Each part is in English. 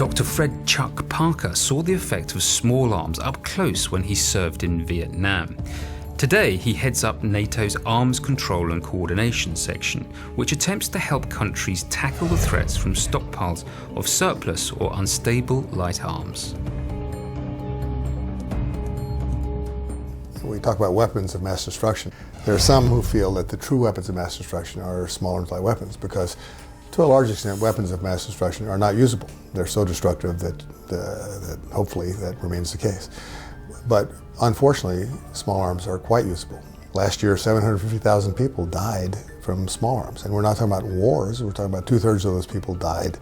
Dr. Fred Chuck Parker saw the effect of small arms up close when he served in Vietnam. Today, he heads up NATO's Arms Control and Coordination section, which attempts to help countries tackle the threats from stockpiles of surplus or unstable light arms. We talk about weapons of mass destruction. There are some who feel that the true weapons of mass destruction are small arms light weapons because, to a large extent, weapons of mass destruction are not usable. They're so destructive that hopefully that remains the case. But unfortunately, small arms are quite usable. Last year, 750,000 people died from small arms. And we're not talking about wars, we're talking about 2/3 of those people died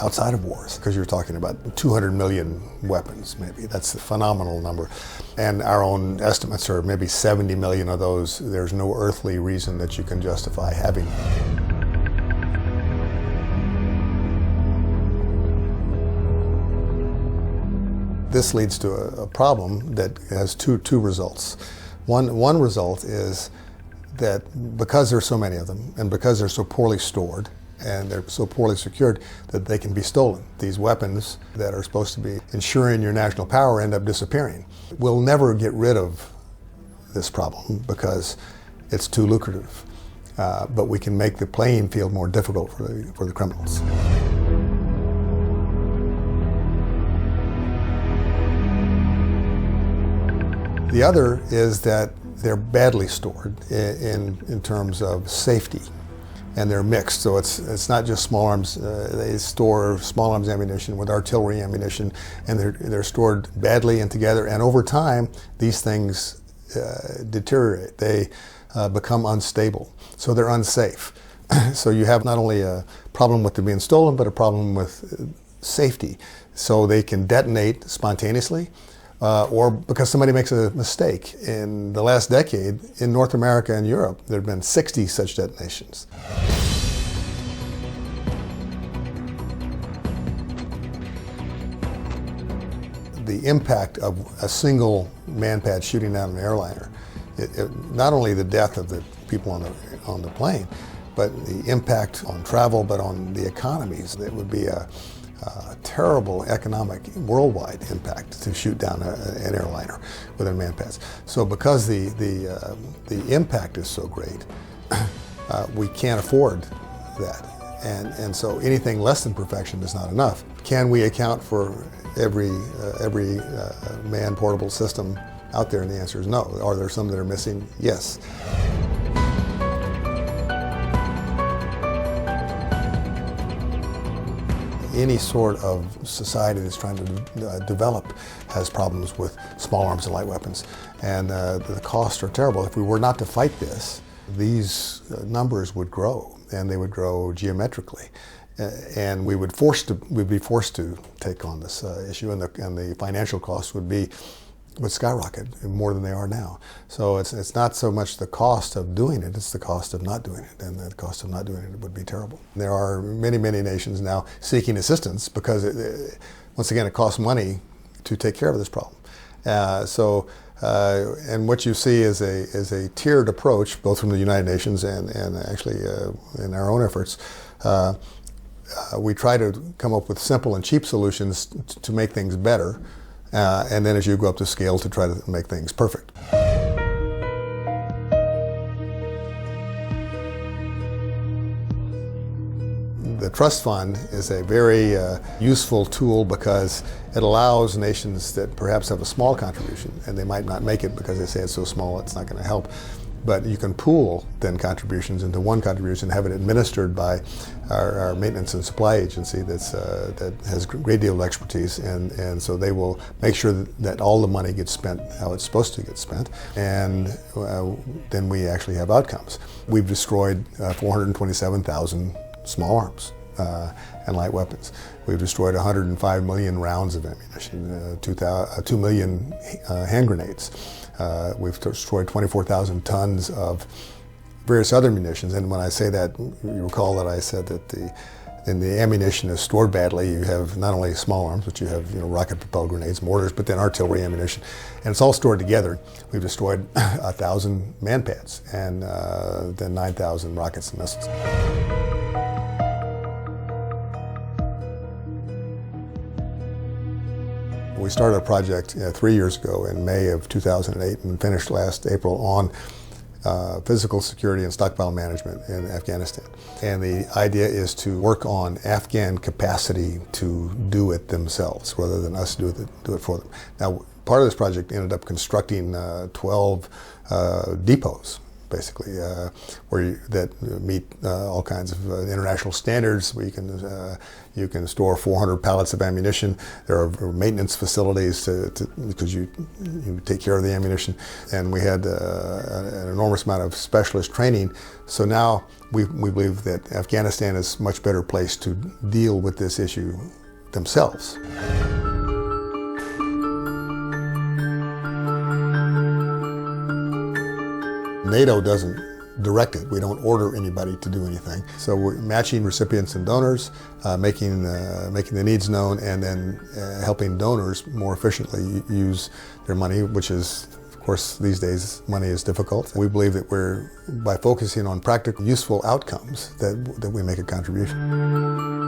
outside of wars, because you're talking about 200 million weapons, maybe. That's a phenomenal number. And our own estimates are maybe 70 million of those. There's no earthly reason that you can justify having them. This leads to a problem that has two results. One result is that because there's so many of them, and because they're so poorly stored, and they're so poorly secured, that they can be stolen. These weapons that are supposed to be ensuring your national power end up disappearing. We'll never get rid of this problem because it's too lucrative. But we can make the playing field more difficult for the criminals. The other is that they're badly stored in terms of safety, and they're mixed. So it's not just small arms. They store small arms ammunition with artillery ammunition, and they're stored badly and together. And over time, these things deteriorate. They become unstable. So they're unsafe. So you have not only a problem with them being stolen, but a problem with safety. So they can detonate spontaneously. Or because somebody makes a mistake. In the last decade, in North America and Europe, there have been 60 such detonations. The impact of a single man-pad shooting down an airliner, not only the death of the people on the plane, but the impact on travel, but on the economies. It would be a terrible economic worldwide impact to shoot down an airliner with their man-pads. So because the impact is so great, we can't afford that. And so anything less than perfection is not enough. Can we account for every man-portable system out there? And the answer is no. Are there some that are missing? Yes. Any sort of society that's trying to develop has problems with small arms and light weapons. And the costs are terrible. If we were not to fight this, these numbers would grow, and they would grow geometrically. And we'd be forced to take on this issue, and the financial costs would skyrocket more than they are now. So it's not so much the cost of doing it, it's the cost of not doing it, and the cost of not doing it would be terrible. There are many nations now seeking assistance because, once again, it costs money to take care of this problem. And what you see is a tiered approach, both from the United Nations and actually in our own efforts. We try to come up with simple and cheap solutions to make things better. And then as you go up the scale to try to make things perfect. The trust fund is a very useful tool because it allows nations that perhaps have a small contribution, and they might not make it because they say it's so small it's not going to help. But you can pool then contributions into one contribution and have it administered by our maintenance and supply agency that has a great deal of expertise, and so they will make sure that all the money gets spent how it's supposed to get spent, and then we actually have outcomes. We've destroyed 427,000 small arms and light weapons. We've destroyed 105 million rounds of ammunition, 2 million hand grenades. We've destroyed 24,000 tons of various other munitions. And when I say that, you recall that I said that the ammunition is stored badly. You have not only small arms, but you have rocket-propelled grenades, mortars, but then artillery ammunition, and it's all stored together. We've destroyed 1,000 man-pads and then 9,000 rockets and missiles. We started a project 3 years ago in May of 2008 and finished last April on physical security and stockpile management in Afghanistan. And the idea is to work on Afghan capacity to do it themselves rather than us do it for them. Now, part of this project ended up constructing 12 depots, basically, that meet all kinds of international standards, where you can store 400 pallets of ammunition. There are maintenance facilities because you take care of the ammunition, and we had an enormous amount of specialist training. So now we believe that Afghanistan is much better placed to deal with this issue themselves. NATO doesn't direct it. We don't order anybody to do anything. So we're matching recipients and donors, making the needs known, and then helping donors more efficiently use their money, which is, of course, these days, money is difficult. We believe that by focusing on practical, useful outcomes, that we make a contribution.